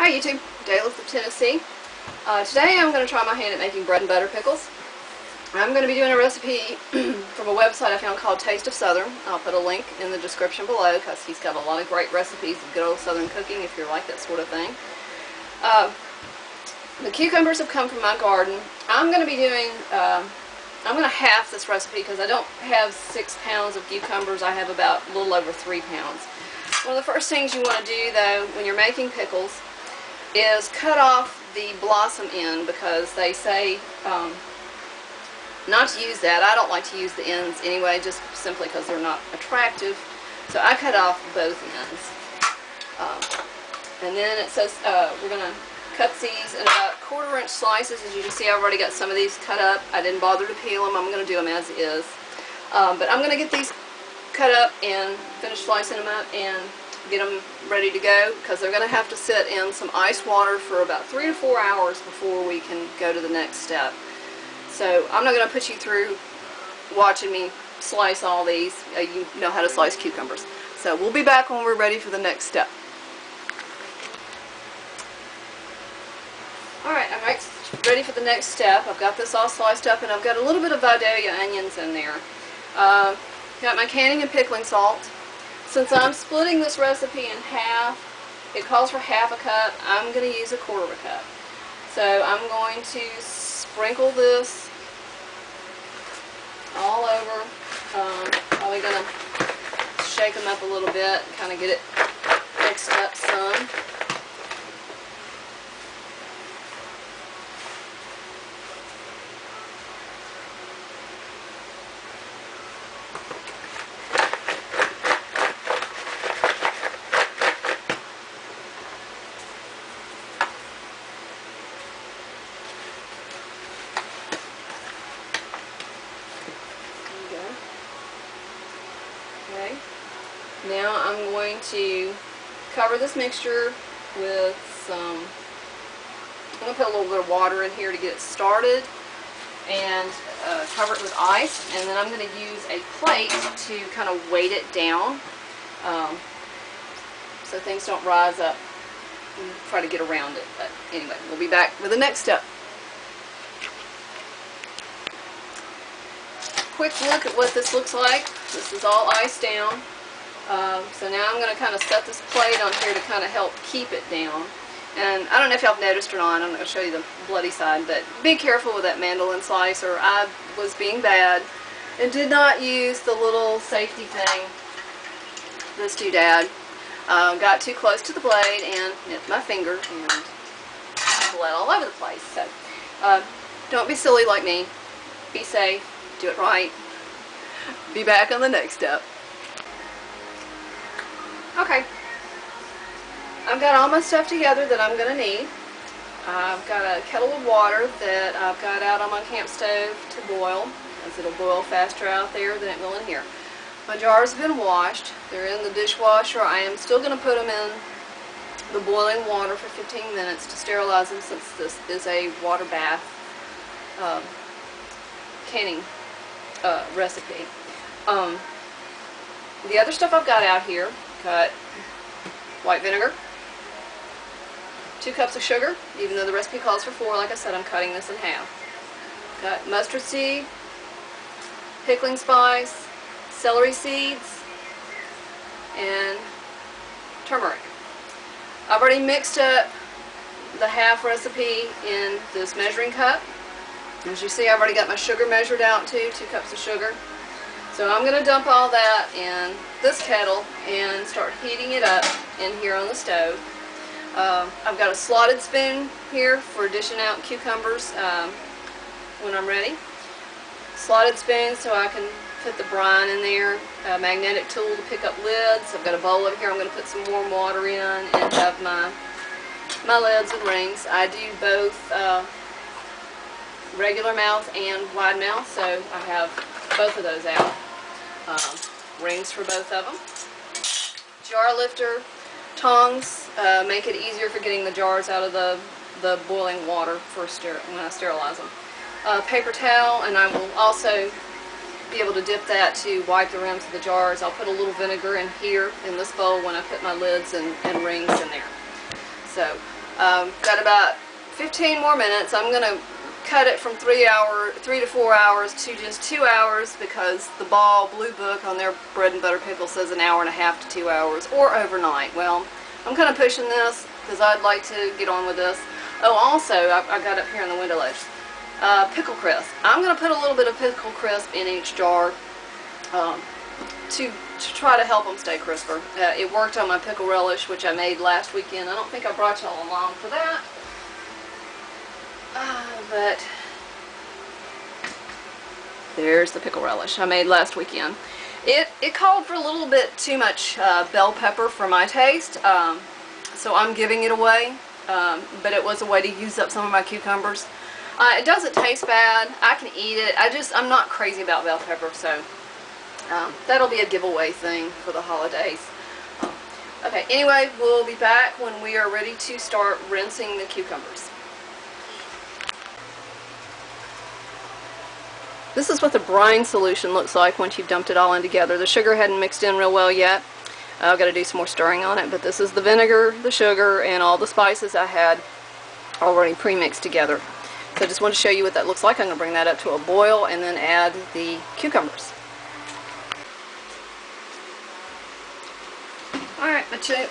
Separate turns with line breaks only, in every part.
Hi YouTube, Dayla from Tennessee. Today I'm going to try my hand at making bread and butter pickles. I'm going to be doing a recipe from a website I found called Taste of Southern. I'll put a link in the description below because he's got a lot of great recipes of good old Southern cooking if you like that sort of thing. The cucumbers have come from my garden. I'm going to be doing, I'm going to half this recipe because I don't have 6 pounds of cucumbers. I have about a little over 3 pounds. One of the first things you want to do though when you're making pickles is cut off the blossom end, because they say not to use that. I don't like to use the ends anyway, just simply because they're not attractive. So I cut off both ends. And then it says we're going to cut these in about 1/4 inch slices. As you can see, I've already got some of these cut up. I didn't bother to peel them. I'm going to do them as is. But I'm going to get these cut up and finish slicing them up and get them ready to go, because they're going to have to sit in some ice water for about 3 to 4 hours before we can go to the next step. So I'm not going to put you through watching me slice all these. You know how to slice cucumbers. So we'll be back when we're ready for the next step. Alright, I'm ready for the next step. I've got this all sliced up and I've got a little bit of Vidalia onions in there. Got my canning and pickling salt. Since I'm splitting this recipe in half, it calls for half a cup. I'm going to use 1/4 cup. So I'm going to sprinkle this all over. Probably going to shake them up a little bit, kind of get it mixed up some. Okay. Now I'm going to cover this mixture with some, I'm going to put a little bit of water in here to get it started, and cover it with ice, and then I'm going to use a plate to kind of weight it down so things don't rise up and try to get around it. But anyway, we'll be back with the next step. Quick look at what this looks like. This is all iced down. So now I'm going to kind of set this plate on here to kind of help keep it down. And I don't know if y'all have noticed or not, I'm not going to show you the bloody side, but be careful with that mandolin slicer. I was being bad and did not use the little safety thing, this doodad. Got too close to the blade and nipped my finger and bled all over the place. So don't be silly like me. Be safe. Do it right. Be back on the next step. Okay. I've got all my stuff together that I'm going to need. I've got a kettle of water that I've got out on my camp stove to boil, as it'll boil faster out there than it will in here. My jars have been washed. They're in the dishwasher. I am still going to put them in the boiling water for 15 minutes to sterilize them, since this is a water bath canning recipe. The other stuff I've got out here, got white vinegar, 2 cups of sugar, even though the recipe calls for 4, like I said, I'm cutting this in half. Got mustard seed, pickling spice, celery seeds, and turmeric. I've already mixed up the half recipe in this measuring cup. As you see, I've already got my sugar measured out too, 2 cups of sugar. So I'm going to dump all that in this kettle and start heating it up in here on the stove. I've got a slotted spoon here for dishing out cucumbers when I'm ready. Slotted spoon so I can put the brine in there. A magnetic tool to pick up lids. I've got a bowl over here. I'm going to put some warm water in and have my lids and rings. I do both regular mouth and wide mouth, so I have both of those out. Rings for both of them. Jar lifter, tongs make it easier for getting the jars out of the boiling water when I sterilize them. Paper towel, and I will also be able to dip that to wipe the rims of the jars. I'll put a little vinegar in here in this bowl when I put my lids and rings in there. So Got about 15 more minutes. I'm going to cut it from 3 to 4 hours to just 2 hours, because the Ball Blue Book on their bread and butter pickle says an hour and a half to 2 hours, or overnight. Well, I'm kind of pushing this because I'd like to get on with this. Oh, also, I got up here in the window ledge. Pickle crisp. I'm going to put a little bit of pickle crisp in each jar to try to help them stay crisper. It worked on my pickle relish, which I made last weekend. I don't think I brought y'all along for that. But there's the pickle relish I made last weekend. It called for a little bit too much bell pepper for my taste, so I'm giving it away, but it was a way to use up some of my cucumbers. It doesn't taste bad. I can eat it. I'm not crazy about bell pepper, so that'll be a giveaway thing for the holidays. Okay, anyway, we'll be back when we are ready to start rinsing the cucumbers. This is what the brine solution looks like once you've dumped it all in together. The sugar hadn't mixed in real well yet. I've got to do some more stirring on it, but this is the vinegar, the sugar, and all the spices I had already pre-mixed together. So I just want to show you what that looks like. I'm going to bring that up to a boil and then add the cucumbers. Alright,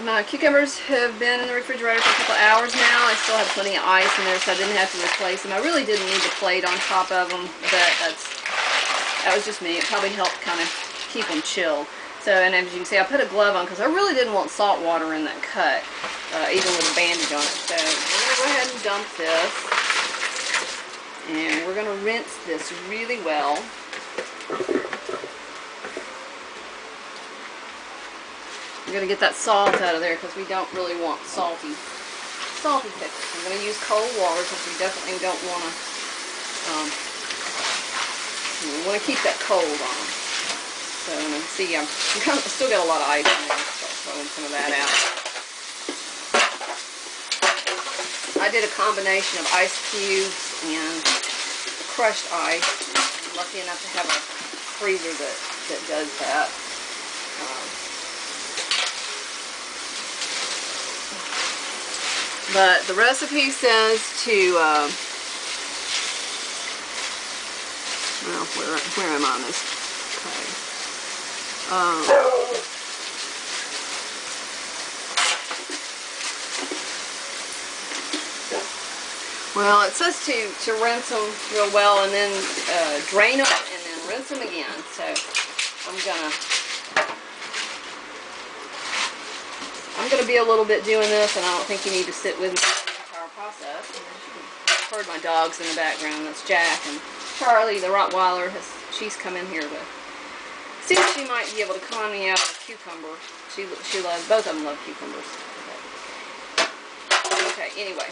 my cucumbers have been in the refrigerator for a couple hours now. I still have plenty of ice in there, so I didn't have to replace them. I really didn't need the plate on top of them, but that was just me. It probably helped kind of keep them chilled. So, and as you can see, I put a glove on because I really didn't want salt water in that cut, even with a bandage on it. So we're going to go ahead and dump this, and we're going to rinse this really well. We're going to get that salt out of there because we don't really want salty pickles. I'm going to use cold water because we definitely don't want to, we want to keep that cold on them. So, and see, I still got a lot of ice in there. Start throwing some of that out. I did a combination of ice cubes and crushed ice. I'm lucky enough to have a freezer that does that. But the recipe says to, well, where am I on this? Okay. Well, it says to rinse them real well and then drain them and then rinse them again. So I'm gonna be a little bit doing this, and I don't think you need to sit with me through the entire process. You've heard my dogs in the background. That's Jack and Charlie, the Rottweiler. She's come in here to see if she might be able to con me out of a cucumber. She loves, both of them love cucumbers. Okay, anyway.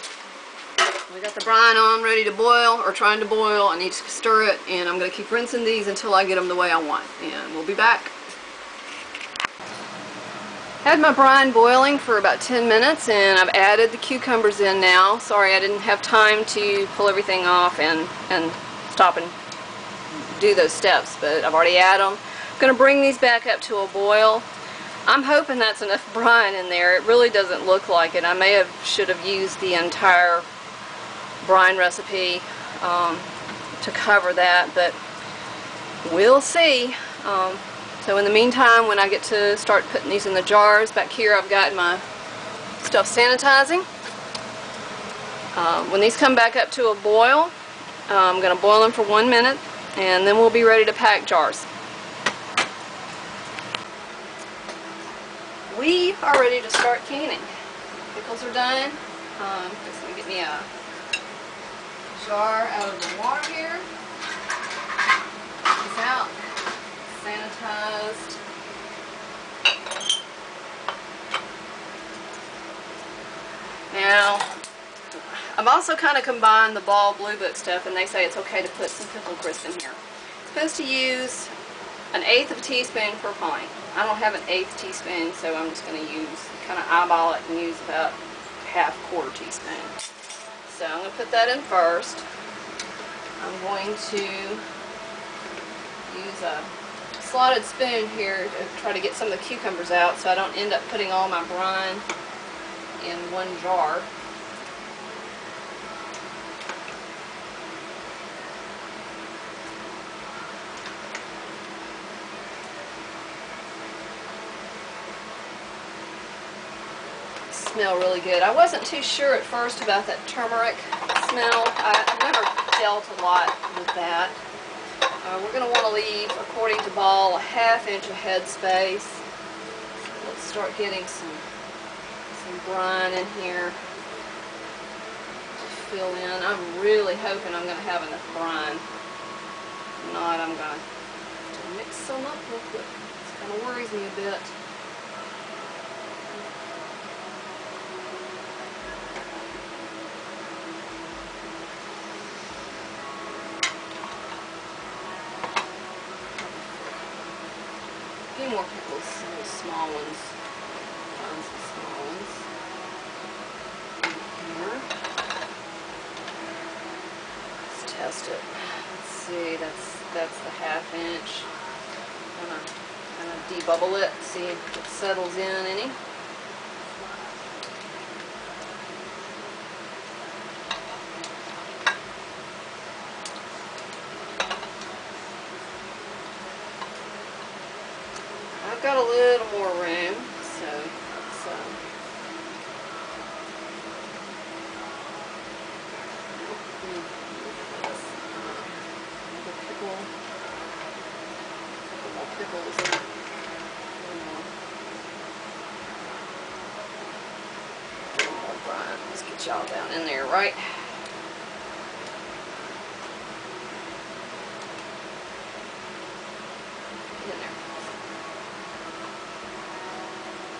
We got the brine on, ready to boil, or trying to boil. I need to stir it, and I'm going to keep rinsing these until I get them the way I want. And we'll be back. Had my brine boiling for about 10 minutes, and I've added the cucumbers in now. Sorry, I didn't have time to pull everything off and stop and do those steps, but I've already added them. I'm going to bring these back up to a boil. I'm hoping that's enough brine in there. It really doesn't look like it. I should have used the entire brine recipe to cover that, but we'll see. So in the meantime, when I get to start putting these in the jars, back here I've got my stuff sanitizing. When these come back up to a boil, I'm going to boil them for 1 minute, and then we'll be ready to pack jars. We are ready to start canning. Pickles are done. Just going to get me a jar out of the water here. Take this out. Sanitized. Now, I've also kind of combined the Ball Blue Book stuff, and they say it's okay to put some pickle crisp in here. It's supposed to use 1/8 of a teaspoon per pint. I don't have 1/8 teaspoon, so I'm just going to kind of eyeball it and use about 1/4 teaspoon. So I'm going to put that in first. I'm going to use a slotted spoon here to try to get some of the cucumbers out so I don't end up putting all my brine in one jar. smell really good. I wasn't too sure at first about that turmeric smell. I've never dealt a lot with that. We're going to want to leave, according to Ball, a ½ inch of head space. Let's start getting some brine in here to fill in. I'm really hoping I'm going to have enough brine. If not, I'm going to mix some up real quick. It kind of worries me a bit. A few more pickles, some of the small ones. Find some small ones. Here. Let's test it. Let's see, that's the ½ inch. I'm gonna debubble it, see if it settles in any. I've got a little more room, so let's pickles. More brine. Let's get y'all down in there, right? Get in there.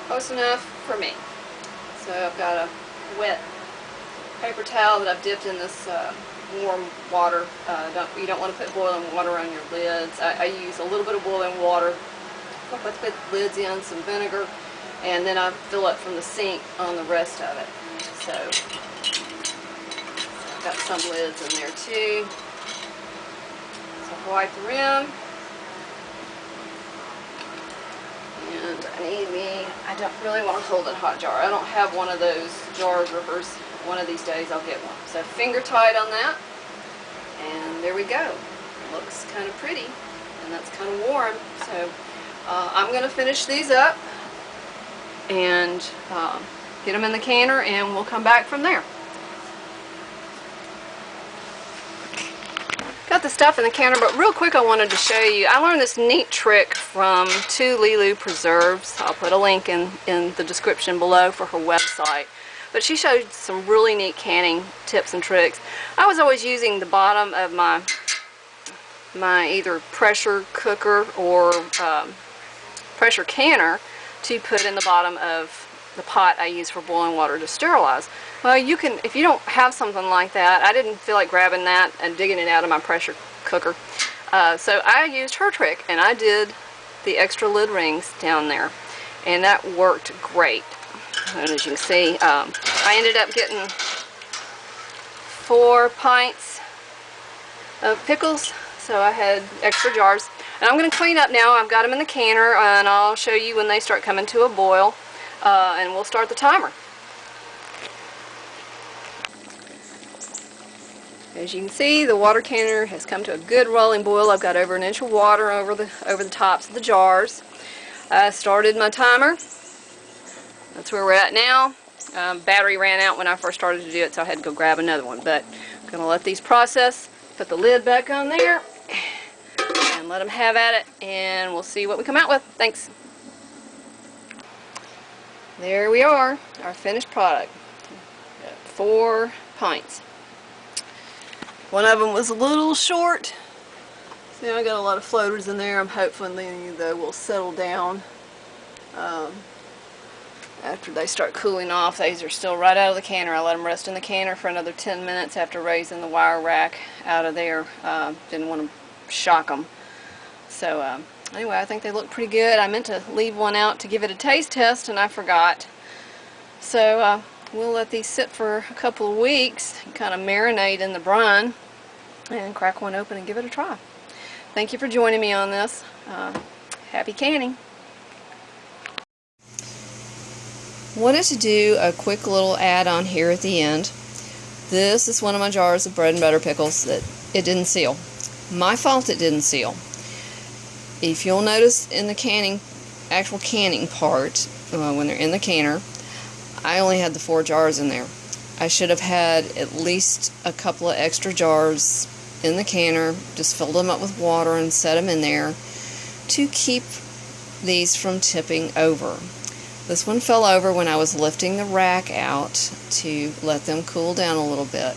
Close enough for me. So I've got a wet paper towel that I've dipped in this warm water. You don't want to put boiling water on your lids. I use a little bit of boiling water. I put the lids in, some vinegar, and then I fill it from the sink on the rest of it. So I've got some lids in there too. So I wipe the rim. And I don't really want to hold it hot jar. I don't have one of those jar grippers. One of these days I'll get one. So finger tight on that. And there we go. Looks kind of pretty. And that's kind of warm. So I'm going to finish these up and get them in the canner, and we'll come back from there. Got the stuff in the canner, but real quick I wanted to show you. I learned this neat trick from 2 Lilu Preserves. I'll put a link in the description below for her website. But she showed some really neat canning tips and tricks. I was always using the bottom of my either pressure cooker or pressure canner to put in the bottom of the pot I use for boiling water to sterilize. Well, you can, if you don't have something like that, I didn't feel like grabbing that and digging it out of my pressure cooker. So I used her trick, and I did the extra lid rings down there, and that worked great. And as you can see, I ended up getting 4 pints of pickles, so I had extra jars. And I'm going to clean up now. I've got them in the canner, and I'll show you when they start coming to a boil, and we'll start the timer. As you can see, the water canner has come to a good rolling boil. I've got over 1 inch of water over the tops of the jars. I started my timer. That's where we're at now. Battery ran out when I first started to do it, so I had to go grab another one. But I'm going to let these process, put the lid back on there, and let them have at it, and we'll see what we come out with. Thanks. There we are, our finished product. Got 4 pints. One of them was a little short. See, I got a lot of floaters in there. I'm hoping they will settle down after they start cooling off. These are still right out of the canner. I let them rest in the canner for another 10 minutes after raising the wire rack out of there. Didn't want to shock them. So anyway, I think they look pretty good. I meant to leave one out to give it a taste test, and I forgot. So we'll let these sit for a couple of weeks, kind of marinate in the brine, and crack one open and give it a try. Thank you for joining me on this. Happy canning. Wanted to do a quick little add-on here at the end. This is one of my jars of bread and butter pickles that it didn't seal. My fault it didn't seal. If you'll notice in the actual canning part, when they're in the canner, I only had the 4 jars in there. I should have had at least a couple of extra jars in the canner, just filled them up with water and set them in there to keep these from tipping over. This one fell over when I was lifting the rack out to let them cool down a little bit.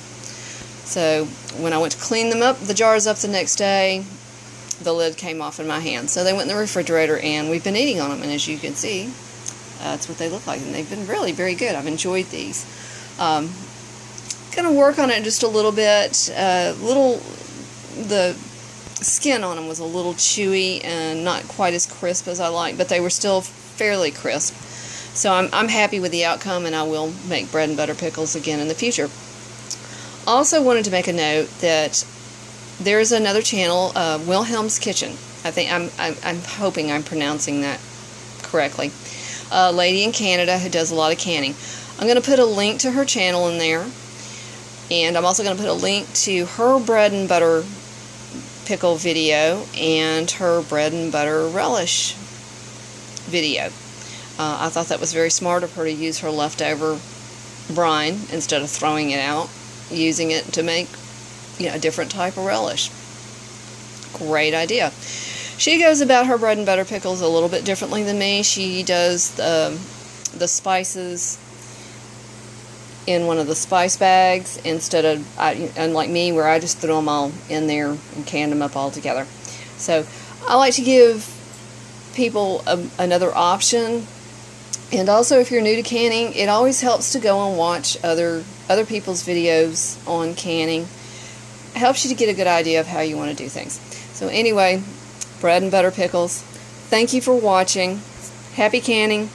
So when I went to clean them up, the jars up the next day, the lid came off in my hand. So they went in the refrigerator, and we've been eating on them, and as you can see, that's what they look like, and they've been really very good. I've enjoyed these. Gonna work on it just a little bit. The skin on them was a little chewy and not quite as crisp as I like, but they were still fairly crisp. So I'm happy with the outcome, and I will make bread and butter pickles again in the future. Also wanted to make a note that there's another channel, Wilhelm's Kitchen. I think I'm hoping I'm pronouncing that correctly. A lady in Canada who does a lot of canning. I'm going to put a link to her channel in there, and I'm also going to put a link to her bread and butter pickle video and her bread and butter relish video. I thought that was very smart of her to use her leftover brine instead of throwing it out, using it to make, a different type of relish. Great idea. She goes about her bread and butter pickles a little bit differently than me. She does the spices in one of the spice bags instead of, unlike me, where I just threw them all in there and canned them up all together. So I like to give people another option. And also, if you're new to canning, it always helps to go and watch other people's videos on canning. It helps you to get a good idea of how you want to do things. So anyway, bread and butter pickles. Thank you for watching. Happy canning.